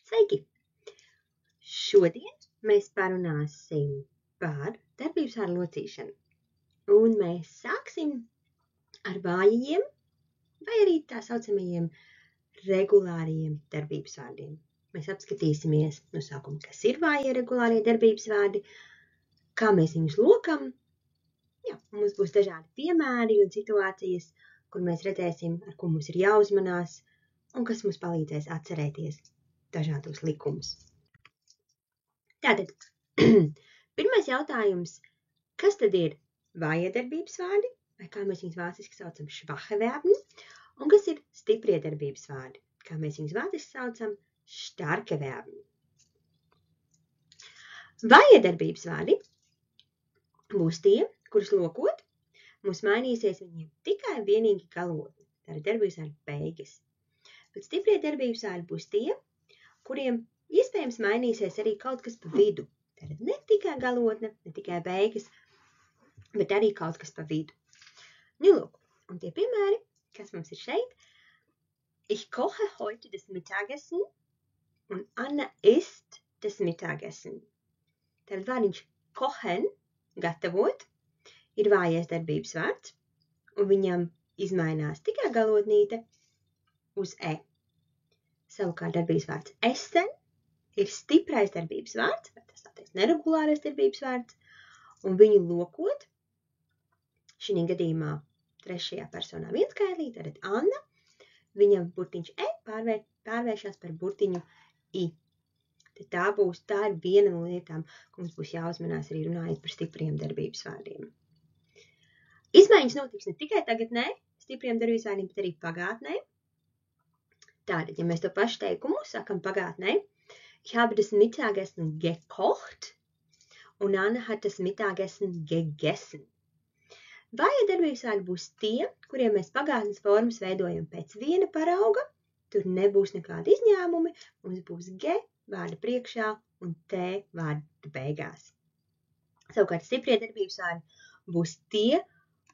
Sveiki! Šodien mēs parunāsim par darbības vārdu locīšanu. Un mēs sāksim ar vājajiem vai arī tā saucamajiem regulāriem darbības vārdiem. Mēs apskatīsimies no sākuma, kas ir vājie regulārie darbības vārdi, kā mēs viņus lokam. Mums būs dažādi piemēri un situācijas, kur mēs redzēsim, ar ko mums ir jāuzmanās un kas mums palīdzēs atcerēties dažādos likumus. Tātad, pirmais jautājums, kas tad ir vājie darbības vārdi, vai kā mēs viņus vāciski saucam schwache Verben, un kas ir stiprie darbības vārdi, kā mēs viņus vāciski saucam starke Verben. Vājie darbības vārdi būs tie, kurus lokot, mums mainīsies viņiem tikai vienīgi galotne, tātad darbības vārdi beigas. Bet stiprie darbības vārdi būs tie, kuriem iespējams mainīsies arī kaut kas pa vidu. Tātad ne tikai galotne, ne tikai beigas, bet arī kaut kas pa vidu. Lūk, un tie piemēri, kas mums ir šeit. Ich koche heute das Mittagessen un Anna isst das Mittagessen. Tātad vārdiņš kochen, gatavot, ir vājais darbības vārds, un viņam izmainās tikai galotnīte uz e. Savukārt darbības vārds essen ir stiprais darbības vārds, vai tas tātad neregulārais darbības vārds, un viņu lokot, šī gadījumā trešajā personā vienskaitlī, tātad Anna, viņam burtiņš e pārvēršas par burtiņu i. Tā ir viena no lietām, ko mums būs jāuzmanās arī runājot par stipriem darbības vārdiem. Izmaiņas notiks ne tikai tagadnē, stipriem darbības vārdiem, bet arī pagātnē. Tātad, ja mēs to pašu teikumu sakam pagātnē, ich habe das Mittagessen gekocht un Anna hat das Mittagessen gegessen. Vājie darbības vārdi būs tie, kuriem mēs pagātnes formas veidojam pēc viena parauga, tur nebūs nekādi izņēmumi, mums būs ge vārda priekšā un t vārda beigās. Savukārt stiprie darbības vārdi būs tie,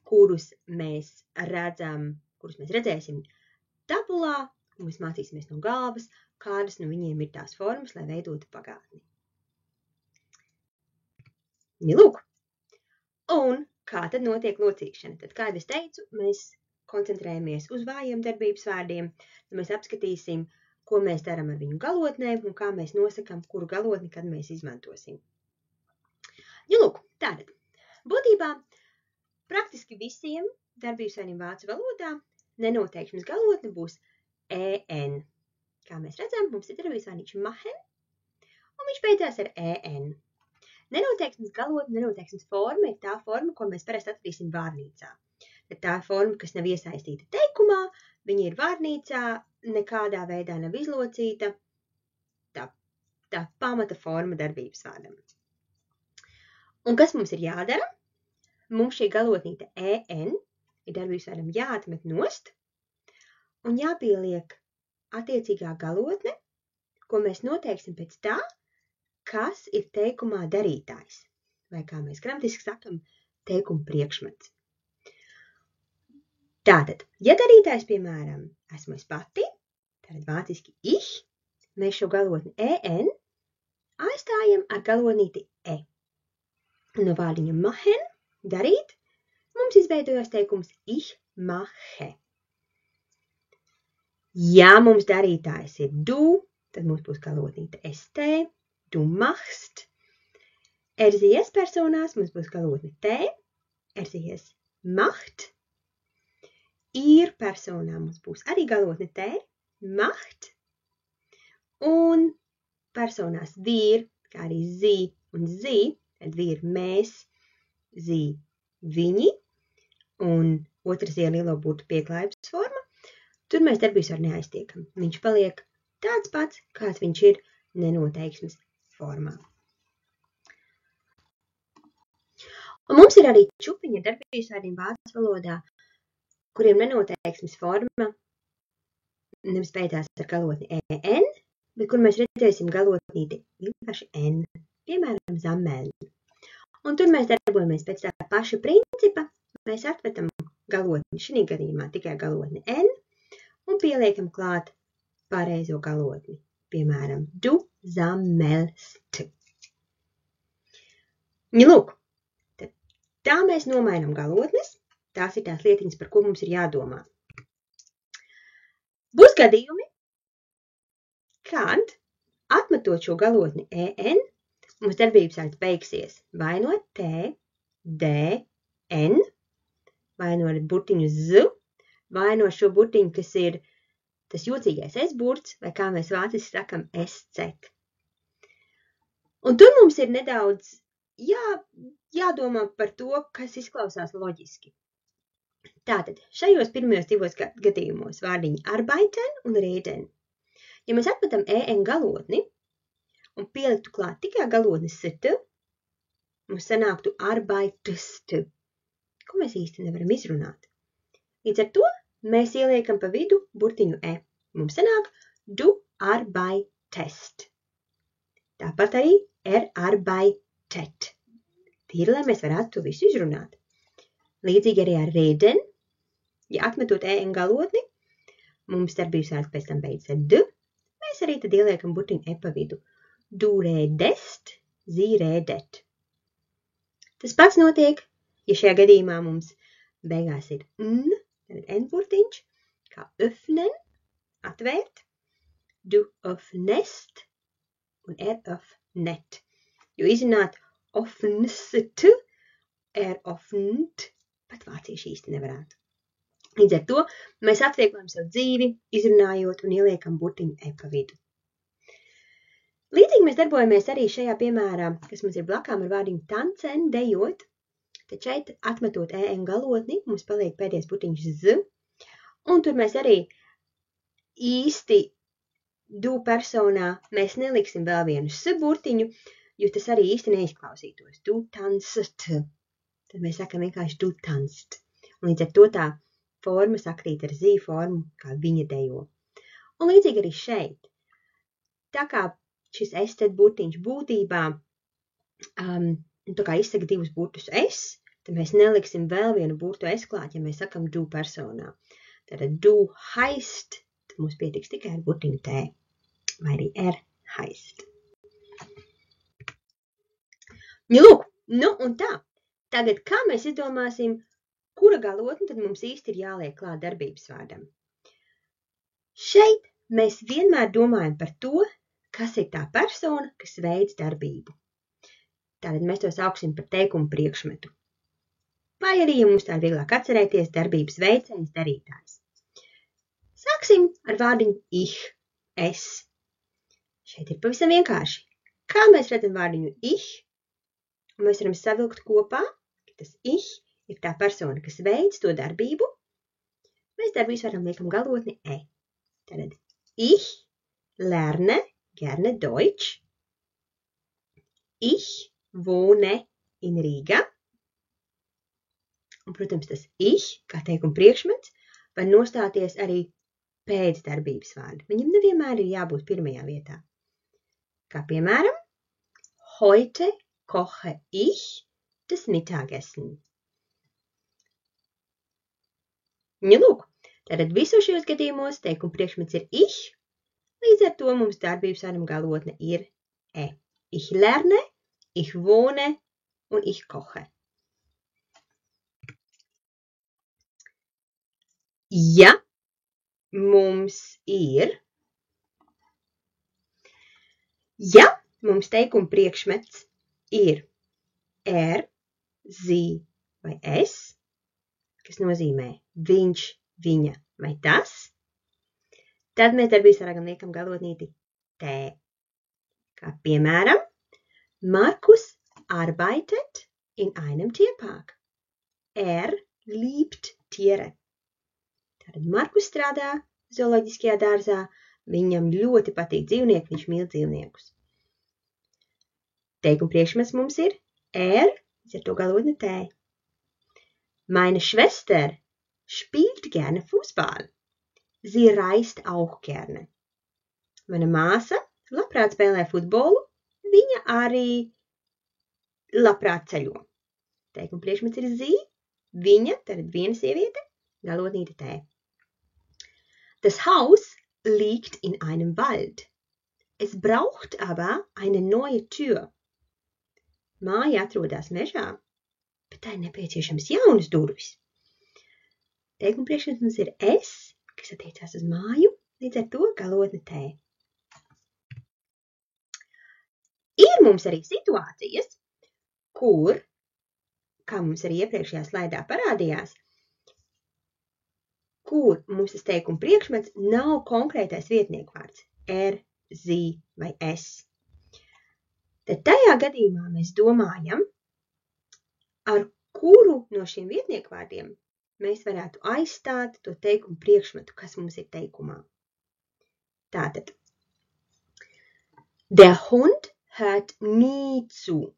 kurus mēs redzēsim tabulā, un mēs mācīsimies no galvas, kādas no viņiem ir tās formas, lai veidotu pagātni. Lūk, un kā tad notiek locīšana? Tad, kā es teicu, mēs koncentrējamies uz vājiem darbības vārdiem, tad mēs apskatīsim, ko mēs darām ar viņu galotnēm un kā mēs nosakam, kuru galotni, kad mēs izmantosim. Lūk, tātad, būtībā praktiski visiem darbības vārdiem vācu valodā nenoteiksmes galotne būs en. Kā mēs redzam, mums ir darbības vārdiņš machen, un viņš beidzās ar en. Nenoteiksmes galotne, nenoteiksmes forma ir tā forma, ko mēs parasti atradīsim vārnīcā. Tā ir forma, kas nav iesaistīta teikumā, viņa ir vārnīcā, nekādā veidā nav izlocīta, tā pamata forma darbības vārdam. Un kas mums ir jādara? Mums šī galotnīte en ir darbības vārdam jāatmet nost un jāpieliek attiecīgā galotne, ko mēs noteiksim pēc tā, kas ir teikumā darītājs, vai kā mēs gramatiski sakam, teikuma priekšmets. Tātad, ja darītājs, piemēram, esmu es pati, tātad vāciski ich, mēs šo galotni en aizstājam ar galotnīti e. No vārdiņa machen, darīt, mums izveidojās teikums ich mache. Ja mums darītājs ir du, tad mums būs galotnīte st, du machst. Sie personās mums būs galotne t, sie macht. Ir personā mums būs arī galotne t, macht. Un personās wir, kā arī zi un zi, tad wir mēs, zi viņi, un otrs ir lielo burtu pieklājības forma. Tur mēs darbības vārdu neaiztiekam. Viņš paliek tāds pats, kāds viņš ir nenoteiksmes formā. Un mums ir arī čupiņa darbības vārdiem vācu valodā, kuriem nenoteiksmes forma nevis beidzās ar galotni en, bet kur mēs redzēsim galotnīti vienkārši n, piemēram, zammeln. Un tur mēs darbojamies pēc tā paša principa, mēs atvetam galotni, šī gadījumā tikai galotni n, un pieliekam klāt pareizo galotni. Piemēram, du sammelst. Ja, lūk, tad tā mēs nomainam galotnes. Tās ir tās lietiņas, par ko mums ir jādomā. Būs gadījumi, kad atmetot šo galotni en, mums darbības vārds beigsies vai no t, d, n, vai no burtiņu z, vai no šo burtiņu, kas ir tas jocīgais s-burts, vai kā mēs vāciski sakam sz. Un tur mums ir nedaudz jādomā par to, kas izklausās loģiski. Tātad, šajos pirmajos divos gadījumos vārdiņi arbeiten un reden. Ja mēs atmetam en galotni un pieliktu klāt tikai galotni st, mums sanāktu arbeitest, ko mēs īsti nevaram izrunāt. Līdz ar to mēs ieliekam pa vidu burtiņu e. Mums sanāk du arbeitest. Tāpat arī arbeitet. Tīri, lai mēs varētu to visu izrunāt. Līdzīgi arī ar reden. Ja atmetot en galotni, mums darbības vārds pēc tam beidzas ar d, mēs arī tad ieliekam burtiņu e pa vidu. Du redest, sie redet. Tas pats notiek, ja šajā gadījumā mums beigās ir n, tad n burtiņš, kā öffnen, atvērt, du öffnest un öffnet. Jo izrunāt offnst, offnt, pat vācieši īsti nevarētu. Līdz ar to mēs atvieglojam savu dzīvi, izrunājot un ieliekam burtiņu e pa vidu. Līdzīgi mēs darbojamies arī šajā piemērā, kas mums ir blakām ar vārdiņu tanzen, dejot. Tad šeit atmetot en galotni, mums paliek pēdējais burtiņš z, un tur mēs arī īsti du personā mēs neliksim vēl vienu s burtiņu, jo tas arī īsti neizklausītos. Du tanzt. Tad mēs sakam vienkārši du tanzt. Un līdz ar to tā forma sakrīt ar zi formu, kā viņa dejo. Un līdzīgi arī šeit. Tā kā šis estet burtiņš būtībā tā kā izsaka divus burtus es, tad mēs neliksim vēl vienu burtu es klāt, ja mēs sakam du personā. Tātad du heist, tad mums pietiks tikai ar burtiņu t, vai arī heist. Ja, lūk, nu un tā. Tagad kā mēs izdomāsim, kura galotne tad mums īsti ir jāliek klāt darbības vārdam? Šeit mēs vienmēr domājam par to, kas ir tā persona, kas veids darbību. Tātad mēs to sauksim par teikumu priekšmetu. Vai arī, ja mums tā ir vieglāk atcerēties, darbības veicējs, darītājs. Sāksim ar vārdiņu ich, es. Šeit ir pavisam vienkārši. Kā mēs redzam vārdiņu ich, un mēs varam savilkt kopā, ka tas ich ir tā persona, kas veids to darbību, mēs darbības varam liekam galotni e. Tātad ich lerne gerne Deutsch. Ich wohne in Riga. Un, protams, tas ich, kā teikuma priekšmets, var nostāties arī pēc darbības vārda. Viņam nevienmēr ir jābūt pirmajā vietā. Kā piemēram, heute koche ich das Mittagessen. Ja, lūk, tātad visos šajos gadījumos teikuma priekšmets ir ich, līdz ar to mums darbības vārdam galotne ir e. Ich lerne, ich wohne un ich koche. Ja mums teikuma priekšmets ir sie vai es, kas nozīmē viņš, viņa vai tas, tad mēs darbības vārdam liekam galotnīti t. Kā piemēram, Markus arbeitet in einem Tierpark. Liebt Tiere. Tātad Markus strādā zooloģiskajā dārzā, viņam ļoti patīk dzīvnieki, viņš mīl dzīvniekus. Teikuma priekšmets mums ir līdz ar to galotne t. Meine Schwester spielt gerne Fußball. Sie reist auch gerne. Mana māsa labprāt spēlē futbolu, viņa arī labprāt ceļo. Teikuma priekšmets ir sie, viņa, tad viena sieviete, galotnīte t. Das Haus liegt in einem Wald. Es braucht aber eine neue Tür. Māja atrodas mežā, bet tai nepieciešams jaunas durvis. Teikuma priekšmets mums ir es, kas attiecās uz māju, līdz ar to galotne te. Ir mums arī situācijas, kur, kā mums arī iepriekšējā slaidā parādījās, kur mums tas teikuma priekšmets nav konkrētais vietniekvārds er, zi vai es. Tad tajā gadījumā mēs domājam, ar kuru no šiem vietniekvārdiem mēs varētu aizstāt to teikumu priekšmetu, kas mums ir teikumā. Tātad, der Hund hört nie zu.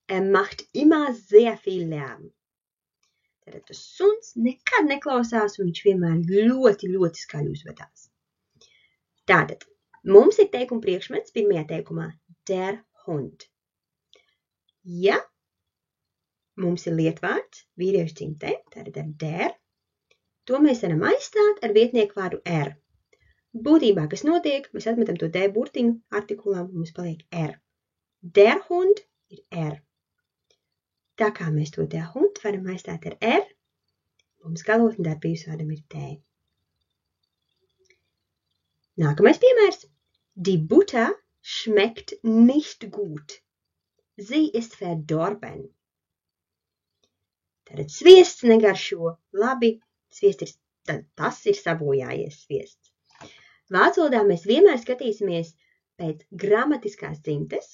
Macht immer sehr viel Lärm. Tātad tas suns nekad neklausās, un viņš vienmēr ļoti, ļoti skaļi uzvedās. Tātad, mums ir teikuma priekšmets pirmajā teikumā der Hund. Ja mums ir lietvārds vīriešu dzimtē, tātad ar der, to mēs varam aizstāt ar vietniekvārdu er. Būtībā, kas notiek, mēs atmetam to D burtiņu artikulām, un mums paliek er. Der Hund ir er. Tā kā mēs to der Hund varam aizstāt ar er, mums galotne darbības vārdam ir te. Nākamais piemērs. Die Butter schmeckt nicht gut. Sie ist verdorben. Tātad sviests negaršo labi, tas ir sabojājies sviests. Vācu valodā mēs vienmēr skatīsimies pēc gramatiskās dzimtes,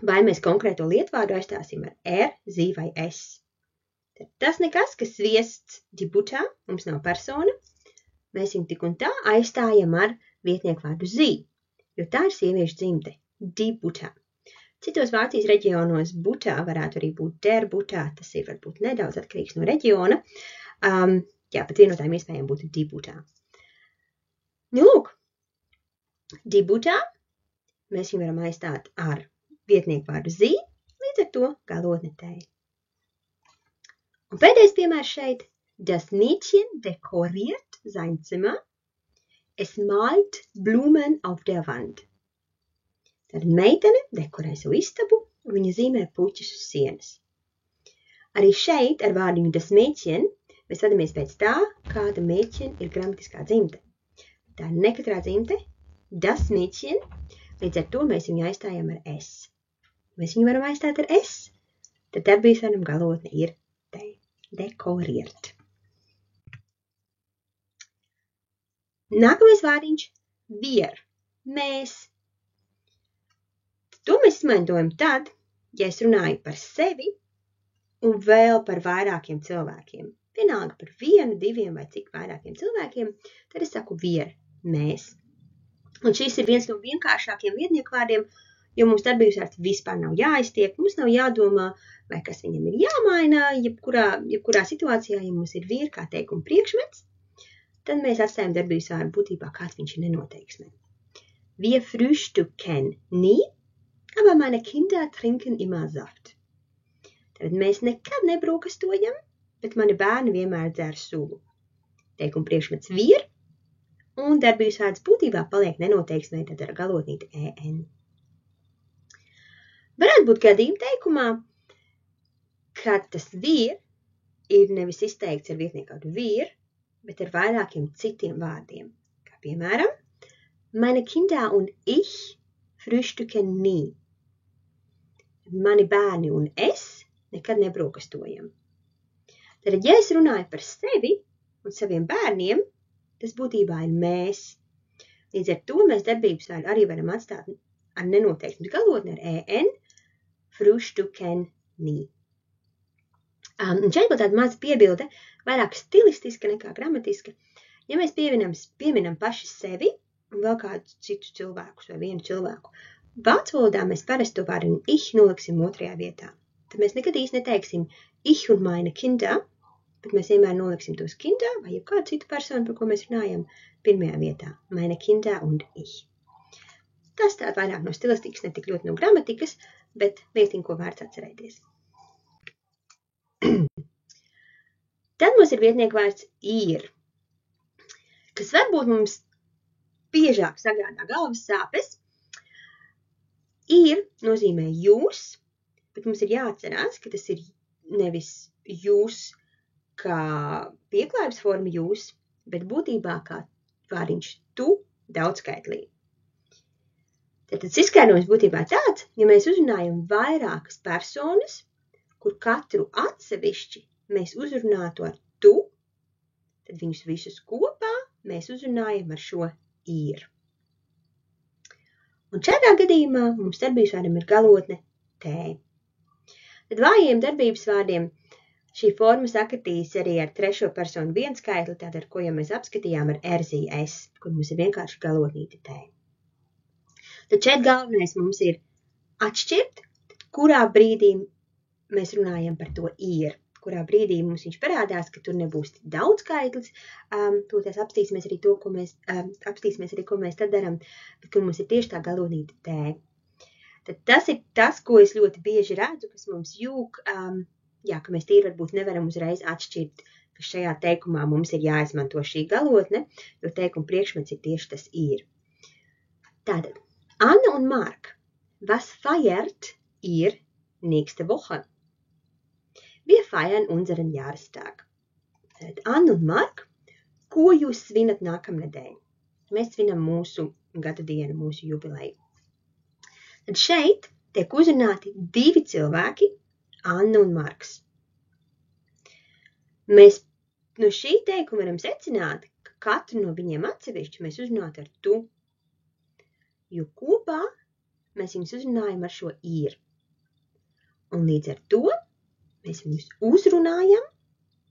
vai mēs konkrēto lietvārdu aizstāsim ar er, zi vai es. Tad tas nekas, ka sviests die Butter, mums nav persona, mēs viņu tik un tā aizstājam ar vietniekvārdu zi, jo tā ir sieviešu dzimte, die Butter. Citos Vācijas reģionos Butter varētu arī būt der Butter, tas ir varbūt nedaudz atkarīgs no reģiona, bet vienotājiem iespējām būtu die Butter. Nu, lūk, die Butter, mēs viņu varam aizstāt ar vietniekvārdu zi, līdz ar to galotne te. Un pēdējais piemērs šeit, das Mädchen dekoriert sein Zimmer, es malt Blumen auf der Wand. Tad meitene dekorē savu istabu, un viņa zīmē puķus uz sienas. Arī šeit ar vārdiņu das Mädchen mēs vadamies pēc tā, kāda Mädchen ir gramatiskā dzimte. Tā ir nekatrā dzimte, das Mädchen, līdz ar to mēs viņu aizstājam ar es. Mēs viņu varam aizstāt ar es, tad darbības vārdam galotne ir te, dekoriert. Nākamais vārdiņš wir, mēs. To mēs izmantojam tad, ja es runāju par sevi un vēl par vairākiem cilvēkiem. Vienalga par vienu, diviem vai cik vairākiem cilvēkiem, tad es saku wir, mēs. Un šis ir viens no vienkāršākiem vietniekvārdiem, jo mums darbības vārds vispār nav jāiztiek, mums nav jādomā, vai kas viņam ir jāmaina, jebkurā situācijā, ja mums ir wir kā teikuma priekšmets, tad mēs atstājam darbības vārdu būtībā, kāds viņš ir nenoteiksmē. Wir frühstücken nie, aber meine Kinder trinken immer Saft. Tad mēs nekad nebrokastojam, bet mani bērni vienmēr dzer sulu. Teikuma priekšmets wir, un darbības vārds būtībā paliek nenoteiksmē, tad ar galotnīti en. Varētu būt gadījumi teikumā, kad tas wir ir nevis izteikts ar vietniekvārdu wir, bet ar vairākiem citiem vārdiem. Kā piemēram, meine Kinder un ich frühstücken nie. Mani bērni un es nekad nebrokastojam. Tad, ja es runāju par sevi un saviem bērniem, tas būtībā ir mēs. Līdz ar to mēs darbības vārdu arī varam atstāt ar nenoteiksmes galotni ar en, frühstücken nie. Un šeit būtu tāda maza piebilde, vairāk stilistiska nekā gramatiska. Ja mēs pieminam paši sevi un vēl kādus citus cilvēkus vai vienu cilvēku, vācu valodā mēs parasti to vārdu ich noliksim otrajā vietā. Tad mēs nekad īsti neteiksim ich un meine Kinder, bet mēs vienmēr noliksim tos Kinder vai jebkādu citu personu, par ko mēs runājam, pirmajā vietā. Meine Kinder un ich. Tas tā vairāk no stilistikas, ne tik ļoti no gramatikas, bet lietiņ, ko vērts atcerēties. Tad mums ir vietniekvārds ir, kas varbūt mums visbiežāk sagādā galvas sāpes, ir nozīmē jūs, bet mums ir jāatcerās, ka tas ir nevis jūs kā pieklājības forma jūs, bet būtībā kā vārdiņš tu daudzskaitlī. Tad izskaidrojums būtībā tāds, ja mēs uzrunājam vairākas personas, kur katru atsevišķi mēs uzrunātu ar tu, tad viņus visus kopā mēs uzrunājam ar šo ir. Un šādā gadījumā mums darbības vārdam ir galotne tē. Tad vājiem darbības vārdiem šī forma sakritīs arī ar trešo personu vienskaitli, tātad ar ko jau mēs apskatījām ar RZS, kur mums ir vienkārši galotnīte tē. Tad šeit galvenais mums ir atšķirt, kurā brīdī mēs runājam par to ir, kurā brīdī mums viņš parādās, ka tur nebūs daudzskaitlis, tūlīt apstīsimies arī ko mēs tad daram, bet kur mums ir tieši tā galotnīte tē. Tad tas ir tas, ko es ļoti bieži redzu, kas mums jūg, ka mēs tīri varbūt nevaram uzreiz atšķirt, ka šajā teikumā mums ir jāizmanto šī galotne, jo teikuma priekšmets ir tieši tas ir. Tātad, Anna un Mark, was feiert ihr nächste Woche? Wir feiern unseren Jahrestag. Anna un Mark, ko jūs svinat nākamnedēļ? Mēs svinam mūsu gada dienu, mūsu jubileju. Tad šeit tiek uzrunāti divi cilvēki, Anna un Marks. Mēs no šī teikuma varam secināt, ka katru no viņiem atsevišķi mēs uzrunātu ar tu, jo kopā mēs viņus uzrunājam ar šo ir. Un līdz ar to mēs viņus uzrunājam,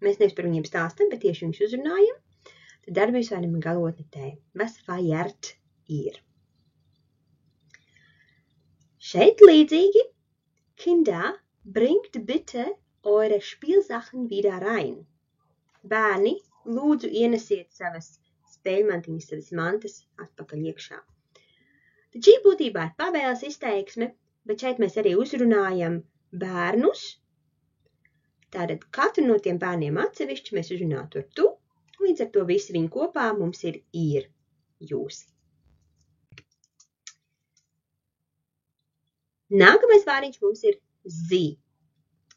mēs nevis par viņiem stāstam, bet tieši viņus uzrunājam, tad darbības vārdam ir galotne tē. Was feiert ihr? Šeit līdzīgi, Kinder, bringt bitte eure Spielsachen wieder rein. Bērni, lūdzu ienesiet savas spēļmantiņas, savas mantas atpakaļ iekšā. Tad šī būtībā ir pavēles izteiksme, bet šeit mēs arī uzrunājam bērnus. Tātad katru no tiem bērniem atsevišķi mēs uzrunātu ar tu, līdz ar to visi viņi kopā mums ir jūs. Nākamais vārdiņš mums ir sie.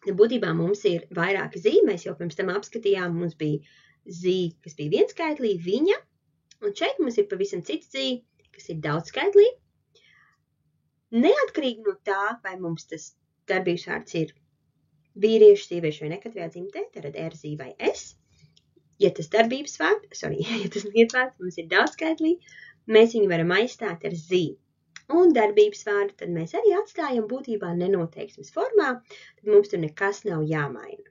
Būtībā mums ir vairāki sie, mēs jau pirms tam apskatījām, mums bija sie, kas bija vienskaitlī, viņa, un šeit mums ir pavisam cits sie, kas ir daudzskaitlī. Neatkarīgi no tā, vai mums tas darbības vārds ir vīriešu, sieviešu vai nekatrajā dzimtē, tad RZ vai S. Ja tas lietvārds mums ir daudzskaitlī, mēs viņu varam aizstāt ar zi. Un darbības vārdu tad mēs arī atstājam būtībā nenoteiksmes formā, tad mums tur nekas nav jāmaina.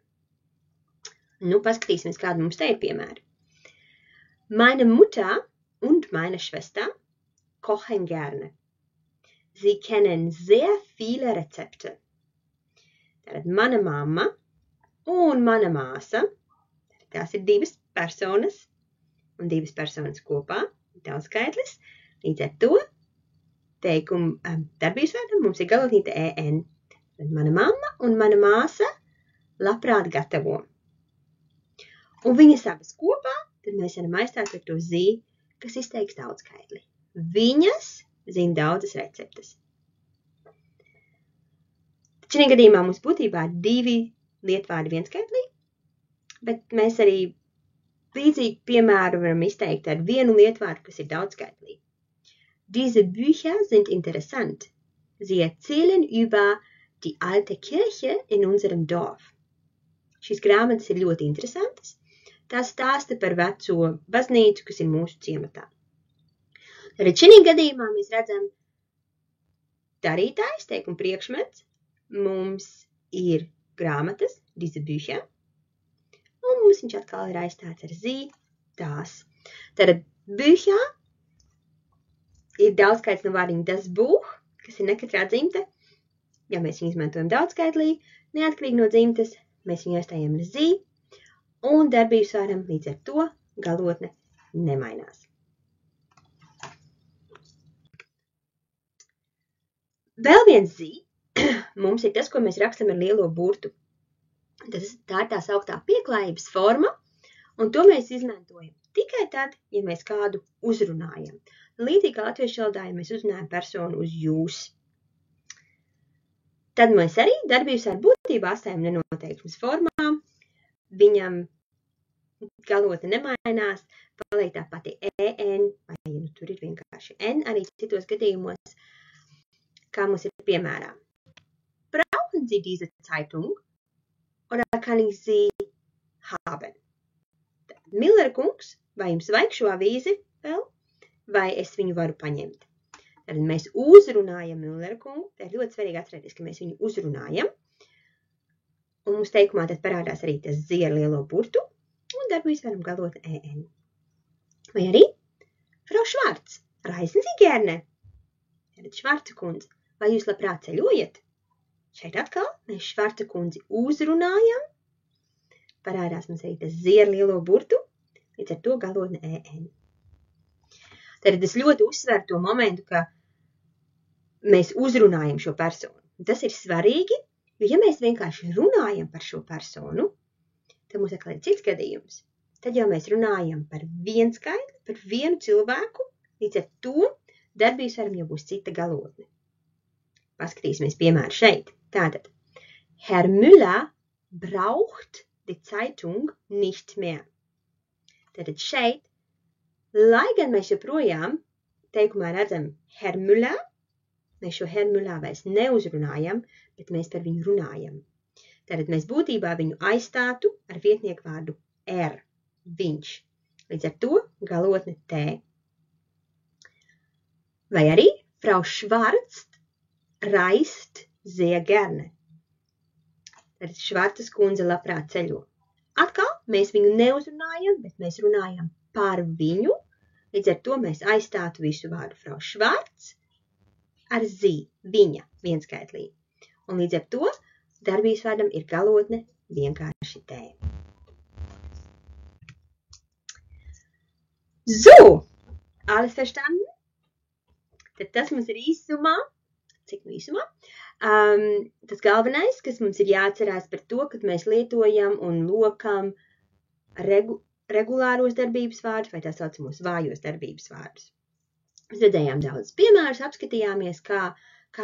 Nu, paskatīsimies, kāda mums te ir piemēra. Meine Mutter und meine Schwester kochen gerne. Sie kennen sehr viele Rezepte. Tātad mana mamma un mana māsa, tās ir divas personas un divas personas kopā, daudzskaitlis. Līdz ar to teikuma darbības vārdam mums ir galotnīte en. Tad mana mamma un mana māsa labprāt gatavo. Un viņas abas kopā, tad mēs varam aizstāt ar to zi, kas izteiks daudzskaitli. Viņas zina daudzas receptes. Šajā gadījumā mums būtībā ir divi lietvārdi vienskaitlī, bet mēs arī līdzīgi piemēru varam izteikt ar vienu lietvārdu, kas ir daudzskaitlī. Diese Bücher sind interessant. Sie erzählen über die alte Kirche in unserem Dorf. Šīs grāmatas ir ļoti interesantas. Tās stāsta par veco baznīcu, kas ir mūsu ciematā. Arī šajā gadījumā mēs redzam darītājs, teikuma priekšmets. Mums ir grāmatas, diese Bücher, un mums viņš atkal ir aizstāts ar zi, tās. Tātad Bücher ir daudzskaits no vārdiņa das Buch, kas ir nekatrā dzimte. Ja mēs viņu izmantojam daudzskaitlī, neatkarīgi no dzimtes, mēs viņu aizstājam ar zi, un darbības vārdam līdz ar to galotne nemainās. Vēl viens zi mums ir tas, ko mēs rakstam ar lielo burtu. Tā ir tā sauktā pieklājības forma, un to mēs izmantojam tikai tad, ja mēs kādu uzrunājam. Līdzīgi kā latviešu valodā, ja mēs uzrunājam personu uz jūs. Tad mēs arī darbības ar būtību atstājam nenoteiksmes formā. Viņam galotne nemainās, paliek tā pati en, vai ja nu tur ir vienkārši n, arī citos gadījumos, kā mums ir piemērā. Brauchen Sie diese Zeitung oder kann ich sie haben? Miller kungs, vai jums vajag šo avīzi vēl, vai es viņu varu paņemt? Tad mēs uzrunājam Miller kungu, tā ir ļoti svarīgi atcerēties, ka mēs viņu uzrunājam, un mums teikumā tad parādās arī tas Z ar lielo burtu, un darbības varam galot en. Vai arī Frau Schwarz, reisen Sie gerne? Tad Švarca kundze, vai jūs labprāt ceļojat? Šeit atkal mēs Švarca kundzi uzrunājam, parādās mums arī tas Z ar lielo burtu, līdz ar to galotne en. Tad es ļoti uzsveru to momentu, ka mēs uzrunājam šo personu. Tas ir svarīgi, jo ja mēs vienkārši runājam par šo personu, tad mums atkal ir cits gadījums. Tad jau mēs runājam par vienu skaitli, par vienu cilvēku, līdz ar to darbības varam jau būs cita galotne. Paskatīsimies piemēru šeit. Tātad, Herr Müller braucht die Zeitung nicht mehr. Tātad šeit, lai gan mēs joprojām teikumā redzam Herr Müller, mēs šo Herr Müller vairs neuzrunājam, bet mēs par viņu runājam. Tātad mēs būtībā viņu aizstātu ar vietnieku vārdu viņš. Līdz ar to galotne T. Vai arī Frau Schwarz reist sehr gerne. Tātad Švarcas kundze labprāt ceļo. Atkal mēs viņu neuzrunājam, bet mēs runājam par viņu. Līdz ar to mēs aizstātu visu vārdu Frau Schwarz ar zi, viņa, vienskaitlī. Un līdz ar to darbības vārdam ir galotne vienkārši T. So, alles verstanden? Tad tas mums ir īsumā, cik nu īsumā, tas galvenais, kas mums ir jāatcerās par to, kad mēs lietojam un lokam regulāros darbības vārdus vai tā saucamos vājos darbības vārdus. Mēs redzējām daudz piemērus, apskatījāmies, kā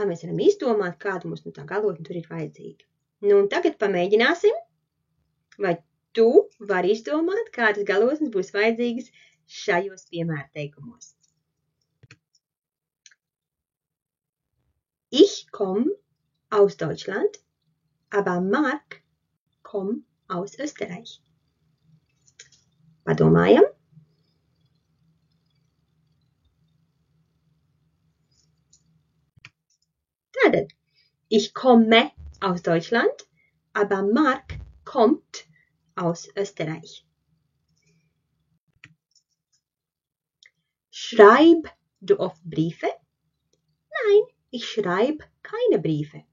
mēs varam izdomāt, kāda mums tā galotne tur ir vajadzīga. Nu, un tagad pamēģināsim, vai tu vari izdomāt, kādas galotnes būs vajadzīgas šajos piemēru teikumos. Ich komme aus Deutschland, aber Mark kommt aus Österreich. Padomājam. Tātad, ich komme aus Deutschland, aber Mark kommt aus Österreich. Schreib du oft Briefe? Nein, ich schreibe keine Briefe.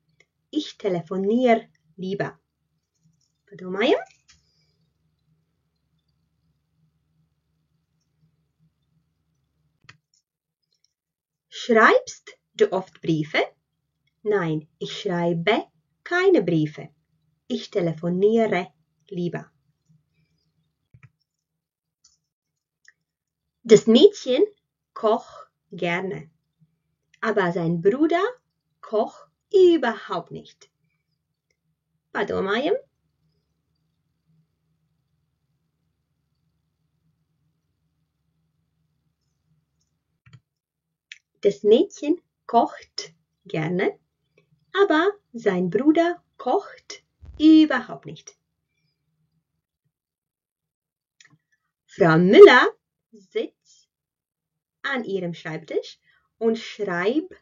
Ich telefoniere lieber. Padomājam. Schreibst du oft Briefe? Nein, ich schreibe keine Briefe. Ich telefoniere lieber. Das Mädchen kocht gerne, aber sein Bruder kocht überhaupt nicht. Padomājam. Das Mädchen kocht gerne, aber sein Bruder kocht überhaupt nicht. Frau Müller sitzt an ihrem Schreibtisch und schreibt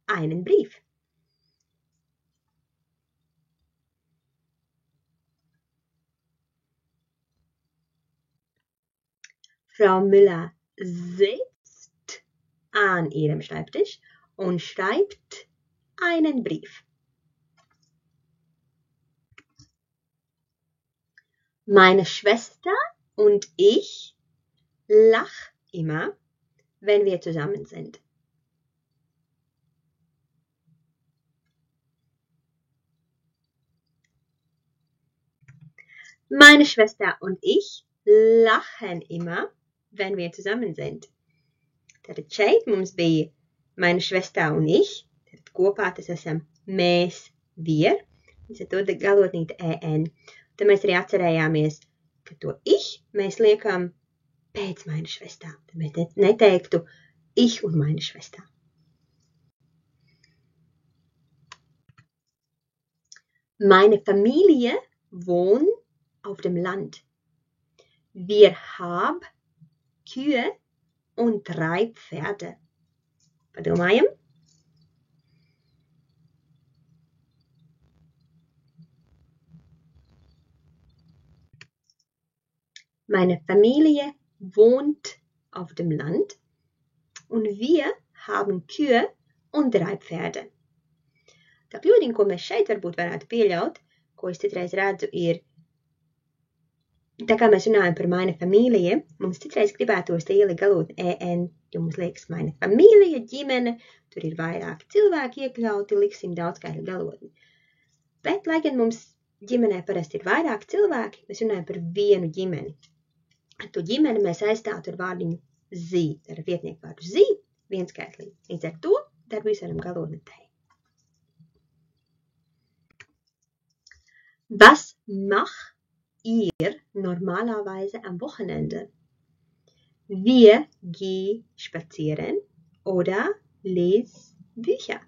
einen Brief. Frau Müller sitzt an ihrem Schreibtisch und schreibt einen Brief. Meine Schwester und ich lachen immer, wenn wir zusammen sind. Meine Schwester und ich lachen immer, wenn wir zusammen sind. Tātad šeit mums bija meine Schwester un ich. Tātad kopā tas esam mēs, wir. Līdz ar to galotnīte en. Tad mēs arī atcerējāmies, ka to ich mēs liekam pēc meine Schwester. Tad mēs neteiktu ich un meine Schwester. Meine Familie wohnt auf dem Land. Wir haben Kühe und 3 Pferde. Padomājam. Meine Familie wohnt auf dem Land und wir haben Kühe und 3 Pferde. Tā kļūdiņa, ko mēs šeit varbūt varētu pieļaut, ko es citreiz redzu, ir, tā kā mēs runājam par meine Familie, mums citreiz gribētos te ielikt galotni en, jo mums liekas meine Familie, ģimene, tur ir vairāki cilvēki iekļauti, liksim daudzskaitļu galotni. Bet, lai gan mums ģimenē parasti ir vairāki cilvēki, mēs runājam par vienu ģimeni. To ģimeni mēs aizstātu ar vārdiņu sie, ar vietnieku vārdu sie, vienskaitlī. Līdz ar to darbības varam galotni te. Was macht ihr normalerweise am Wochenende? Wir gehen spazieren oder lesen Bücher.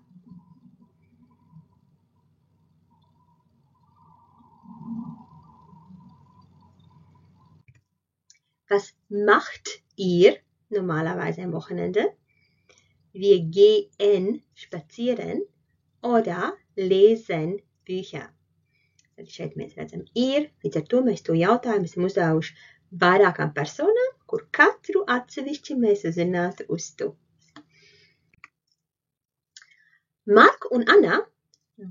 Was macht ihr normalerweise am Wochenende? Wir gehen spazieren oder lesen Bücher. Tad šeit mēs redzam ir, līdz ar to mēs to jautājumu esam uzdevuši vairākām personām, kur katru atsevišķi mēs uzrunātu uz tu. Mark und Anna,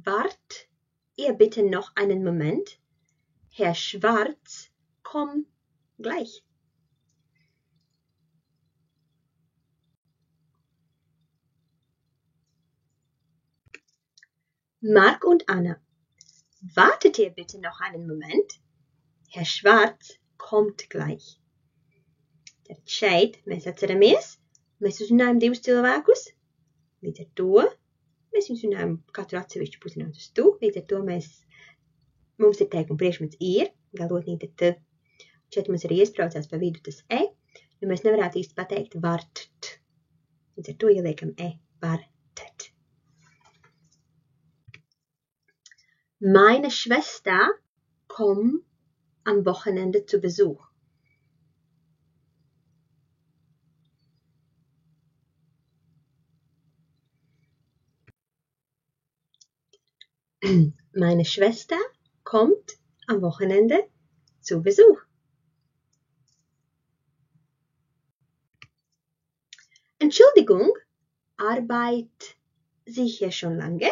wart ihr bitte noch einen Moment. Herr Schwarz kommt gleich. Mark und Anna. Wartet ihr bitte noch einen Moment? Herr Schwarz kommt gleich. Tad šeit mēs atceramies, mēs uzrunājam divus cilvēkus, līdz ar to mēs viņus runājam katru atsevišķu pusrināt uz tu, līdz ar to mums ir teikuma priekšmets ir, galotnīte t. Šeit mums arī iespraucās pa vidu tas e, jo mēs nevarētu īsti pateikt wartet. Līdz ar to ieliekam e, wartet. Meine Schwester kommt am Wochenende zu Besuch. Meine Schwester kommt am Wochenende zu Besuch. Entschuldigung, arbeitet Sie hier schon lange?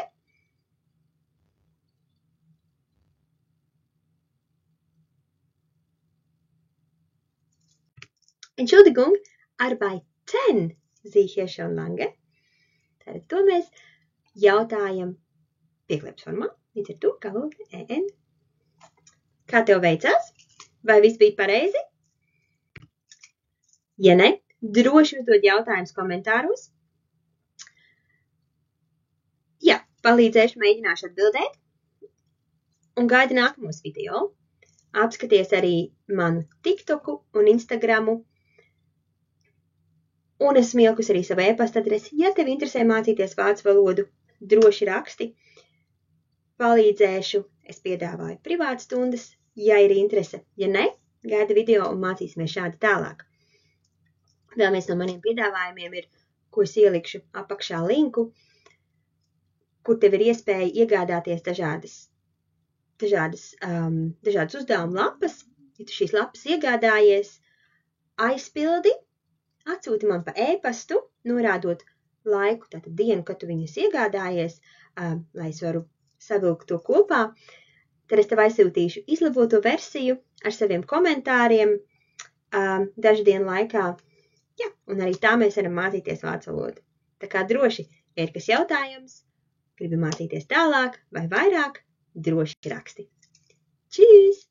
Entschuldigung, arbeiten Sie hier schon lange? Tātad to mēs jautājam pieklēpes formā, līdz ar to galotne en. Kā tev veicās? Vai viss bija pareizi? Ja ne, droši uzdod jautājumus komentāros. Jā, palīdzēšu, mēģināšu atbildēt. Un gaidi nākamos video. Apskaties arī manu TikToku un Instagramu. Un esmu ielikusi arī savu e-pasta adresi. Ja tev interesē mācīties vācu valodu, droši raksti. Palīdzēšu, es piedāvāju privātu stundas, ja ir interese. Ja ne, gaida video un mācīsimies šādi tālāk. Vēl viens no maniem piedāvājumiem ir, ko es ielikšu apakšā linku, kur tev ir iespēja iegādāties dažādas uzdevumu lapas. Ja tu šīs lapas iegādājies, aizpildi, atsūti man pa e-pastu, norādot laiku, tātad dienu, kad tu viņas iegādājies, lai es varu savilkt to kopā. Tad es tev aizsūtīšu izlaboto versiju ar saviem komentāriem dažu dienu laikā. Jā, un arī tā mēs varam mācīties vācu valodu. Tā kā droši, ja ir kas jautājums, gribi mācīties tālāk vai vairāk, droši raksti. Čīs!